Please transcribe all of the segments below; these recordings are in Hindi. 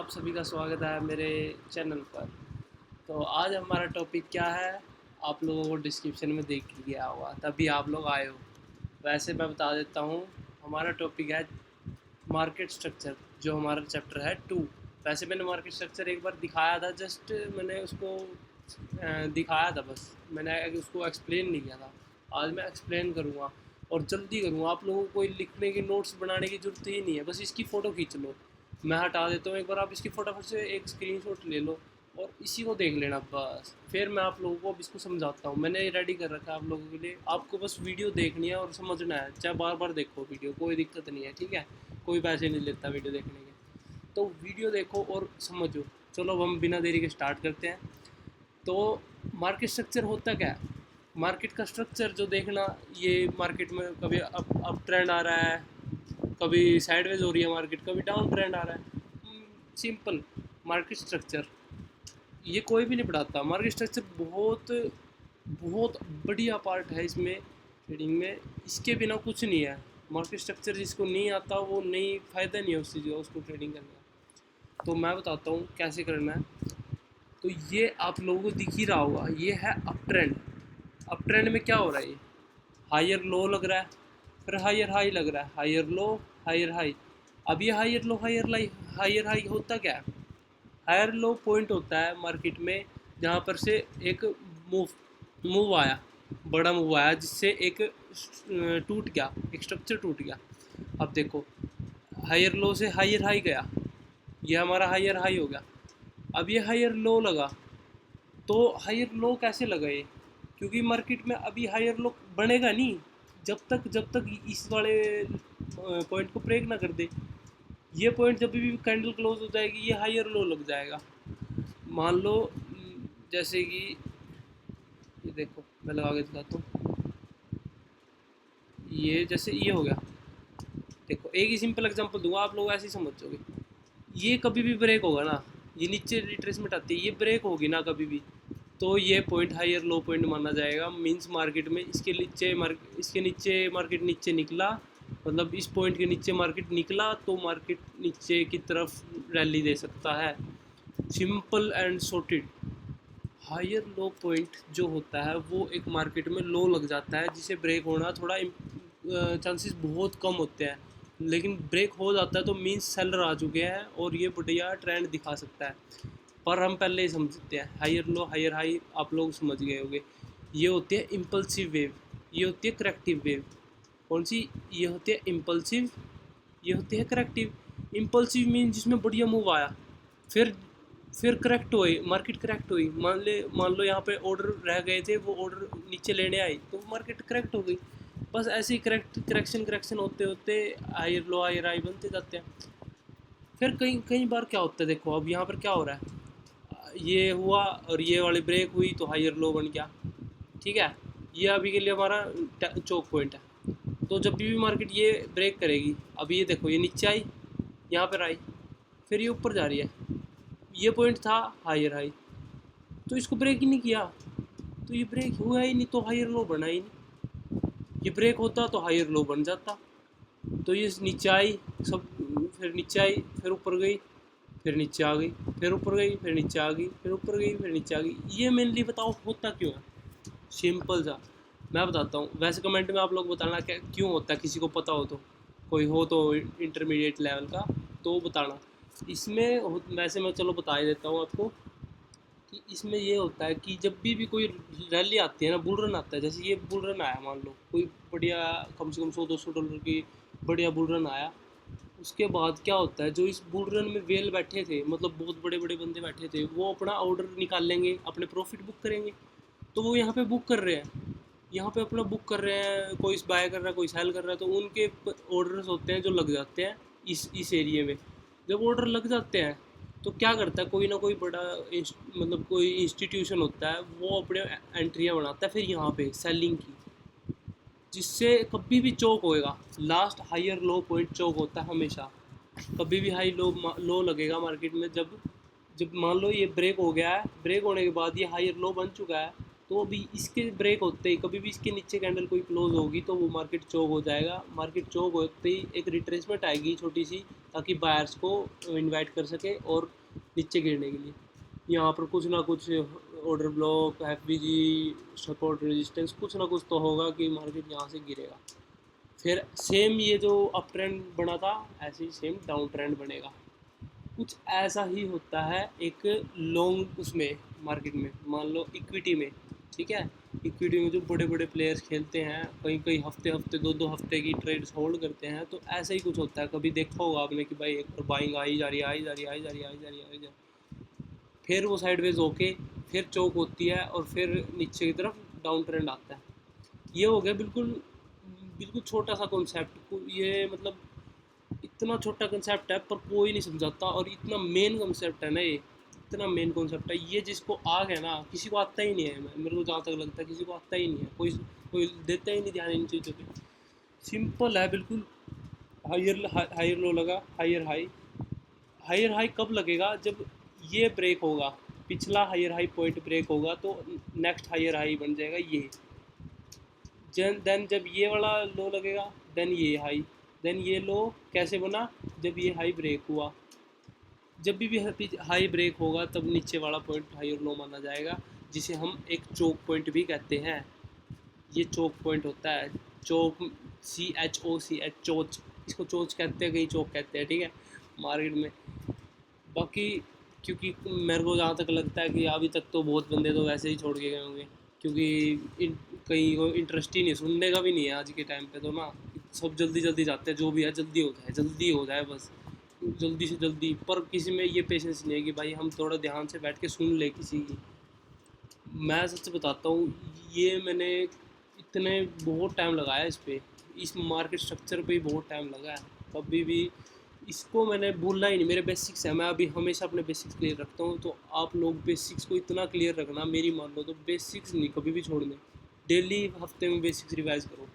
आप सभी का स्वागत है मेरे चैनल पर। तो आज हमारा टॉपिक क्या है, आप लोगों को डिस्क्रिप्शन में देख लिया होगा तभी आप लोग आए हो। वैसे मैं बता देता हूँ, हमारा टॉपिक है मार्केट स्ट्रक्चर, जो हमारा चैप्टर है 2। वैसे मैंने मार्केट स्ट्रक्चर एक बार दिखाया था, जस्ट मैंने उसको दिखाया था, बस मैंने उसको एक्सप्लेन नहीं किया था। आज मैं एक्सप्लेन करूँगा और जल्दी करूँगा। आप लोगों को कोई लिखने की नोट्स बनाने की ज़रूरत ही नहीं है, बस इसकी फ़ोटो खींच लो। मैं हटा देता हूँ, एक बार आप इसकी फटाफट से एक स्क्रीनशॉट ले लो और इसी को देख लेना बस। फिर मैं आप लोगों को अब इसको समझाता हूँ, मैंने रेडी कर रखा है आप लोगों के लिए। आपको बस वीडियो देखनी है और समझना है, चाहे बार बार देखो वीडियो, कोई दिक्कत नहीं है, ठीक है। कोई पैसे नहीं लेता वीडियो देखने के, तो वीडियो देखो और समझो। चलो अब हम बिना देरी के स्टार्ट करते हैं। तो मार्केट स्ट्रक्चर होता क्या है? मार्केट का स्ट्रक्चर जो देखना, ये मार्केट में कभी अप ट्रेंड आ रहा है, कभी साइडवेज हो रही है मार्केट, कभी डाउन ट्रेंड आ रहा है। सिंपल मार्केट स्ट्रक्चर, ये कोई भी नहीं पढ़ाता। मार्केट स्ट्रक्चर बहुत बहुत बढ़िया पार्ट है इसमें, ट्रेडिंग में। इसके बिना कुछ नहीं है। मार्केट स्ट्रक्चर जिसको नहीं आता वो नहीं, फ़ायदा नहीं है उस चीज़ का, उसको ट्रेडिंग करने का। तो मैं बताता हूँ कैसे करना है। तो ये आप लोगों को दिख ही रहा होगा, ये है अप ट्रेंड। अप ट्रेंड में क्या हो रहा है, ये हायर लो लग रहा है, फिर हायर हाई लग रहा है, हायर लो हायर हाई। अब ये हायर लो हायर हाई होता क्या है? हायर लो पॉइंट होता है मार्केट में, जहाँ पर से एक मूव मूव आया, बड़ा मूव आया, जिससे एक टूट गया, एक स्ट्रक्चर टूट गया। अब देखो, हायर लो से हायर हाई गया, ये हमारा हायर हाई हो गया। अब ये हायर लो लगा, तो हायर लो कैसे लगा ये? क्योंकि मार्केट में अभी हायर लो बनेगा नहीं, जब तक इस वाले पॉइंट को ब्रेक ना कर दे। ये पॉइंट जब भी कैंडल क्लोज हो जाएगी, ये हायर लो लग जाएगा। मान लो जैसे कि ये देखो, मैं लगा के दिखाता हूँ। ये जैसे ये हो गया, देखो एक ही सिंपल एग्जांपल दूंगा, आप लोग ऐसे ही समझ जाओगे। ये कभी भी ब्रेक होगा ना, ये नीचे रिट्रेसमेंट आती है, ये ब्रेक होगी ना कभी भी, तो ये पॉइंट हायर लो पॉइंट माना जाएगा। मींस मार्केट में इसके नीचे मार्केट नीचे निकला, मतलब इस पॉइंट के नीचे मार्केट निकला, तो मार्केट नीचे की तरफ रैली दे सकता है। Simple and sorted. Higher low point जो होता है वो एक मार्केट में लो लग जाता है, जिसे ब्रेक होना थोड़ा चांसेस बहुत कम होते हैं, लेकिन ब्रेक हो जाता है तो मीन्स सेलर आ चुके हैं और ये बढ़िया ट्रेंड दिखा सकता है। पर हम पहले ही समझते हैं, हायर लो हायर हाई आप लोग समझ गए होंगे। ये होती है इम्पल्सिव वेव, ये होती है करेक्टिव वेव। कौन सी? ये होती है इम्पल्सिव, ये होती है करेक्टिव। इम्पल्सिव मीन जिसमें बढ़िया मूव आया, फिर फिर करेक्ट हुई, मार्केट करेक्ट हुई। मान लो यहाँ पे ऑर्डर रह गए थे, वो ऑर्डर नीचे लेने आई तो मार्केट करेक्ट हो गई। बस ऐसे ही करेक्शन करेक्शन होते होते हायर लो हायर हाई बनते जाते हैं। फिर कई कई बार क्या होता है, देखो अब यहाँ पर क्या हो रहा है, ये हुआ और ये वाली ब्रेक हुई तो हायर लो बन गया, ठीक है। ये अभी के लिए हमारा चोक पॉइंट है। तो जब भी मार्केट ये ब्रेक करेगी, अब ये देखो, ये नीचे आई, यहाँ पर आई, फिर ये ऊपर जा रही है, ये पॉइंट था हायर हाई, तो इसको ब्रेक ही नहीं किया, तो ये ब्रेक हुआ ही नहीं, तो हायर लो बना ही नहीं। ये ब्रेक होता तो हायर लो बन जाता। तो ये नीचे आई, सब फिर नीचे आई, फिर ऊपर गई, फिर नीचे आ गई, फिर ऊपर गई, फिर नीचे आ गई, फिर ऊपर गई, फिर नीचे आ गई। ये मेनली बताओ होता क्यों है? सिंपल सा मैं बताता हूँ। वैसे कमेंट में आप लोग बताना क्या क्यों होता है, किसी को पता हो तो, कोई हो तो इंटरमीडिएट लेवल का, तो बताना। इसमें वैसे मैं चलो बता ही देता हूँ आपको कि इसमें ये होता है कि जब भी कोई रैली आती है ना, बुल रन आता है, जैसे ये बुल रन आया, मान लो कोई बढ़िया कम से कम $100-200 की बढ़िया बुल रन आया। उसके बाद क्या होता है, जो इस बुल रन में वेल बैठे थे, मतलब बहुत बड़े बड़े बंदे बैठे थे, वो अपना ऑर्डर निकाल लेंगे, अपने प्रॉफिट बुक करेंगे। तो वो यहाँ पे बुक कर रहे हैं, यहाँ पे अपना बुक कर रहे हैं, कोई बाय कर रहा है, कोई सेल कर रहा है, तो उनके ऑर्डर्स होते हैं जो लग जाते हैं इस एरिए में। जब ऑर्डर लग जाते हैं तो क्या करता है, कोई ना कोई बड़ा मतलब कोई इंस्टीट्यूशन होता है, वो अपने एंट्रियाँ बनाता है फिर यहाँ पे सेलिंग की, जिससे कभी भी चौक होएगा। लास्ट हायर लो पॉइंट चौक होता है हमेशा। कभी भी हाई लो लो लगेगा मार्केट में, जब जब मान लो ये ब्रेक हो गया है, ब्रेक होने के बाद ये हायर लो बन चुका है, तो अभी इसके ब्रेक होते ही कभी भी इसके नीचे कैंडल कोई क्लोज होगी तो वो मार्केट चौक हो जाएगा। मार्केट चौक होते ही एक रिट्रेसमेंट आएगी छोटी सी, ताकि बायर्स को इनवाइट कर सके और नीचे गिरने के लिए। यहाँ पर कुछ ना कुछ order block, FVG, support, resistance, कुछ ना कुछ तो होगा कि मार्केट यहाँ से गिरेगा। फिर सेम ये जो अप ट्रेंड बना था ऐसे ही सेम डाउन ट्रेंड बनेगा। कुछ ऐसा ही होता है एक लॉन्ग उसमें मार्केट में, मान लो इक्विटी में, ठीक है। इक्विटी में जो बड़े बड़े प्लेयर्स खेलते हैं, कई कई हफ्ते हफ्ते 2-2 हफ्ते की ट्रेड्स होल्ड करते हैं, तो ऐसा ही कुछ होता है। कभी देखा होगा आपने कि भाई एक बार बाइंग आई जा रही है, आई जा रही है, आई जा रही है, आई जा रही है, आई जा रही है, फिर वो साइडवेज होके फिर चौक होती है और फिर नीचे की तरफ डाउन ट्रेंड आता है। ये हो गया बिल्कुल बिल्कुल छोटा सा कॉन्सेप्ट। ये मतलब इतना छोटा कंसेप्ट है पर कोई नहीं समझाता, और इतना मेन कंसेप्ट है ना ये, इतना मेन कॉन्सेप्ट है ये, जिसको आ गया ना किसी को आता ही नहीं है। मेरे को जहाँ तक लगता है किसी को आता ही नहीं है, कोई कोई देता ही नहीं ध्यान इन चीज़ों पे। सिंपल है बिल्कुल। हायर हायर लो लगा, हायर हाई। हायर हाई कब लगेगा? जब ये ब्रेक होगा, पिछला हायर हाई पॉइंट ब्रेक होगा तो नेक्स्ट हायर हाई बन जाएगा ये। देन जब ये वाला लो लगेगा, देन ये हाई, देन ये लो कैसे बना? जब ये हाई ब्रेक हुआ। जब भी हाई ब्रेक होगा तब नीचे वाला पॉइंट हाई और लो माना जाएगा, जिसे हम एक चोक पॉइंट भी कहते हैं। ये चोक पॉइंट होता है, चोक, CHOCH, चोच, इसको चोच कहते हैं, कहीं चौक कहते हैं, ठीक है, मार्केट में। बाकी क्योंकि मेरे को जहाँ तक लगता है कि अभी तक तो बहुत बंदे तो वैसे ही छोड़ के गए होंगे, क्योंकि कहीं को इंटरेस्ट ही नहीं, सुनने का भी नहीं है आज के टाइम पे तो ना। सब जल्दी जल्दी जाते हैं, जो भी है जल्दी हो जाए, जल्दी हो जाए बस, जल्दी से जल्दी। पर किसी में ये पेशेंस नहीं है कि भाई हम थोड़ा ध्यान से बैठ के सुन ले किसी की। मैं सच बताता हूँ, ये मैंने इतने बहुत टाइम लगाया इस पे, इस मार्केट स्ट्रक्चर पे ही बहुत टाइम लगा है। कभी भी इसको मैंने भूलना ही नहीं। मेरे बेसिक्स है, मैं अभी हमेशा अपने बेसिक्स क्लियर रखता हूँ, तो आप लोग बेसिक्स को इतना क्लियर रखना, मेरी मान लो तो बेसिक्स नहीं कभी भी छोड़ने। डेली हफ्ते में बेसिक्स रिवाइज करो।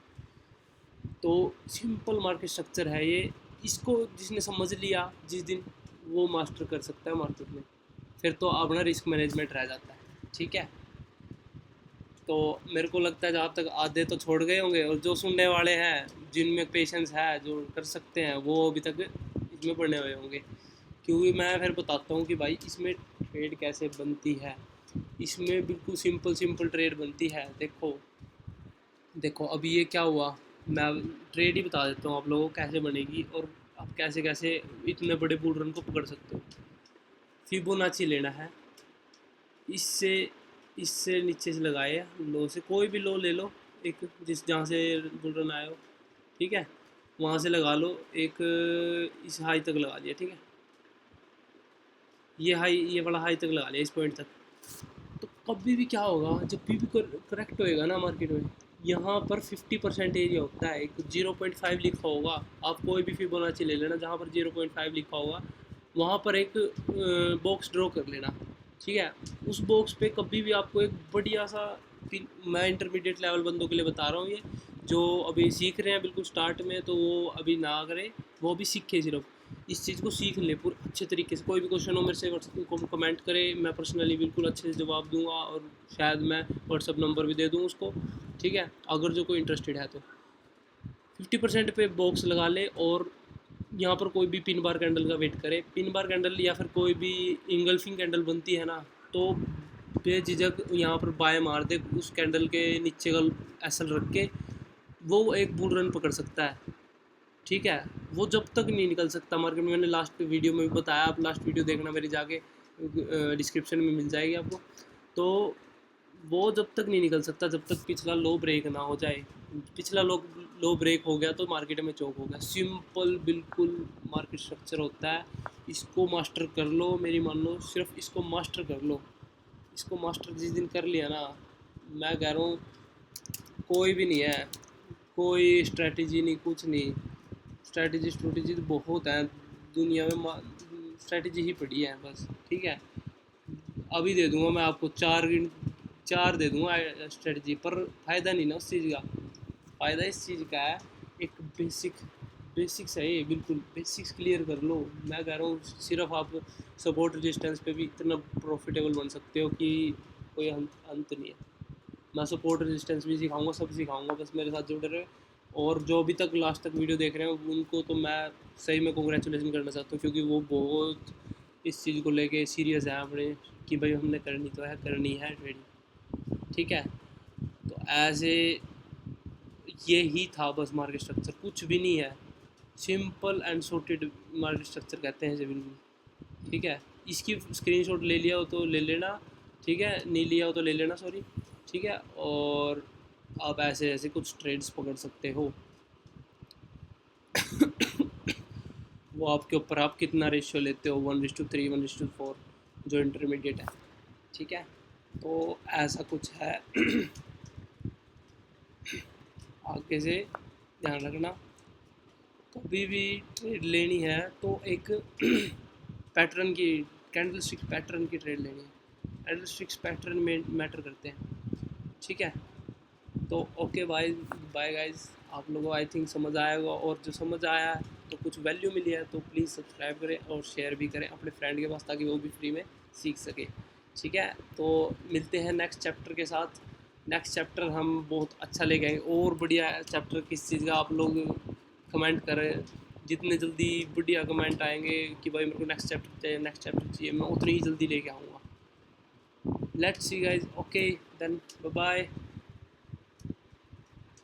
तो सिंपल मार्केट स्ट्रक्चर है ये। इसको जिसने समझ लिया जिस दिन, वो मास्टर कर सकता है मार्केट में। फिर तो अपना रिस्क मैनेजमेंट रह जाता है, ठीक है। तो मेरे को लगता है जहाँ तक आधे तो छोड़ गए होंगे, और जो सुनने वाले हैं जिनमें पेशेंस है, जो कर सकते हैं, वो अभी तक इसमें पड़े हुए होंगे। क्योंकि मैं फिर बताता हूँ कि भाई इसमें ट्रेड कैसे बनती है। इसमें बिल्कुल सिंपल सिंपल ट्रेड बनती है। देखो देखो अभी ये क्या हुआ, मैं ट्रेड ही बता देता हूँ आप लोगों को कैसे बनेगी, और आप कैसे कैसे इतने बड़े बुल रन को पकड़ सकते हो। फिबोनाची लेना है, इससे इससे नीचे से लगाए लो से, कोई भी लो ले लो एक, जिस जहाँ से बुल रन आया हो, ठीक है, वहाँ से लगा लो एक, इस हाई तक लगा लिया, ठीक है, ये हाई, ये वाला हाई तक लगा लिया, इस पॉइंट तक। तो कभी भी क्या होगा, जब भी करेक्ट होएगा ना मार्केट में, यहाँ पर 50% एरिया होता है, एक 0.5 लिखा होगा। आप कोई भी फिबोनाची ले लेना, जहाँ पर 0.5 लिखा होगा वहाँ पर एक बॉक्स ड्रॉ कर लेना, ठीक है। उस बॉक्स पे कभी भी आपको एक बढ़िया सा, मैं इंटरमीडिएट लेवल बंदों के लिए बता रहा हूँ ये, जो अभी सीख रहे हैं बिल्कुल स्टार्ट में, तो वो अभी ना करें, वो अभी सीखे, सिर्फ इस चीज़ को सीख ले पूरे अच्छे तरीके से। कोई भी क्वेश्चन हो मेरे से कमेंट करे, मैं पर्सनली बिल्कुल अच्छे से जवाब दूंगा, और शायद मैं व्हाट्सअप नंबर भी दे दूँ उसको, ठीक है, अगर जो कोई इंटरेस्टेड है तो। 50% पे बॉक्स लगा ले, और यहाँ पर कोई भी पिन बार कैंडल का वेट करे। पिन बार कैंडल या फिर कोई भी इंगल्फिंग कैंडल बनती है ना, तो बेझिझक यहाँ पर बाय मार दे, उस कैंडल के नीचे का एसल रख के वो एक बुल रन पकड़ सकता है, ठीक है। वो जब तक नहीं निकल सकता मार्केट में, मैंने लास्ट वीडियो में भी बताया, आप लास्ट वीडियो देखना मेरी, जाके डिस्क्रिप्शन में मिल जाएगी आपको। तो वो जब तक नहीं निकल सकता जब तक पिछला लो ब्रेक ना हो जाए। पिछला लो ब्रेक हो गया तो मार्केट में चौक हो गया। सिंपल बिल्कुल मार्केट स्ट्रक्चर होता है। इसको मास्टर कर लो, मेरी मान लो, सिर्फ इसको मास्टर कर लो। इसको मास्टर जिस दिन कर लिया ना, मैं कह रहा हूँ कोई भी नहीं है, कोई स्ट्रेटजी नहीं, कुछ नहीं। स्ट्रेटजी तो बहुत है दुनिया में, स्ट्रेटजी ही पड़ी है बस, ठीक है। अभी दे दूंगा मैं आपको चार दे दूंगा स्ट्रेटजी, पर फ़ायदा नहीं ना उस चीज़ का। फ़ायदा इस चीज़ का है, एक बेसिक्स है ये, बिल्कुल बेसिक्स क्लियर कर लो। मैं कह रहा हूँ सिर्फ आप सपोर्ट रेजिस्टेंस पे भी इतना प्रॉफिटेबल बन सकते हो कि कोई अंत नहीं है। मैं सपोर्ट रेजिस्टेंस भी सिखाऊंगा, सब सिखाऊंगा, बस मेरे साथ जुड़े रहे। और जो अभी तक लास्ट तक वीडियो देख रहे हैं उनको तो मैं सही में कॉन्ग्रेचुलेसन करना चाहता हूँ, क्योंकि वो बहुत इस चीज़ को लेके सीरियस है अपने, कि भाई हमने करनी तो है, करनी है ट्रेडिंग। ठीक है, तो ऐसे ये ही था बस मार्केट स्ट्रक्चर, कुछ भी नहीं है, simple and sorted market structure कहते हैं इसे बिल्कुल। ठीक है, इसकी स्क्रीनशॉट ले लिया हो तो ले लेना, ठीक है, नहीं लिया हो तो ले लेना, सॉरी। ठीक है, और आप ऐसे ऐसे कुछ ट्रेड्स पकड़ सकते हो। वो आपके ऊपर, आप कितना रेशियो लेते हो, 1:3, 1:4, जो इंटरमीडिएट है। ठीक है, तो ऐसा कुछ है। आगे से ध्यान रखना, कभी भी ट्रेड लेनी है तो एक पैटर्न की, कैंडल स्टिक पैटर्न की ट्रेड लेनी है। कैंडल स्टिक्स पैटर्न में मैटर करते हैं। ठीक है, तो ओके बाय बाय गाइस, आप लोगों को आई थिंक समझ आया होगा, और जो समझ आया है तो कुछ वैल्यू मिली है तो प्लीज़ सब्सक्राइब करें और शेयर भी करें अपने फ्रेंड के पास, ताकि वो भी फ्री में सीख सके। ठीक है, तो मिलते हैं नेक्स्ट चैप्टर के साथ। नेक्स्ट चैप्टर हम बहुत अच्छा लेके आएंगे, और बढ़िया चैप्टर किस चीज़ का आप लोग कमेंट करें, जितने जल्दी बढ़िया कमेंट आएंगे कि भाई मेरे को नेक्स्ट चैप्टर चाहिए, नेक्स्ट चैप्टर चाहिए, मैं उतनी ही जल्दी लेके आऊँगा। Let's see guys, okay then, bye bye.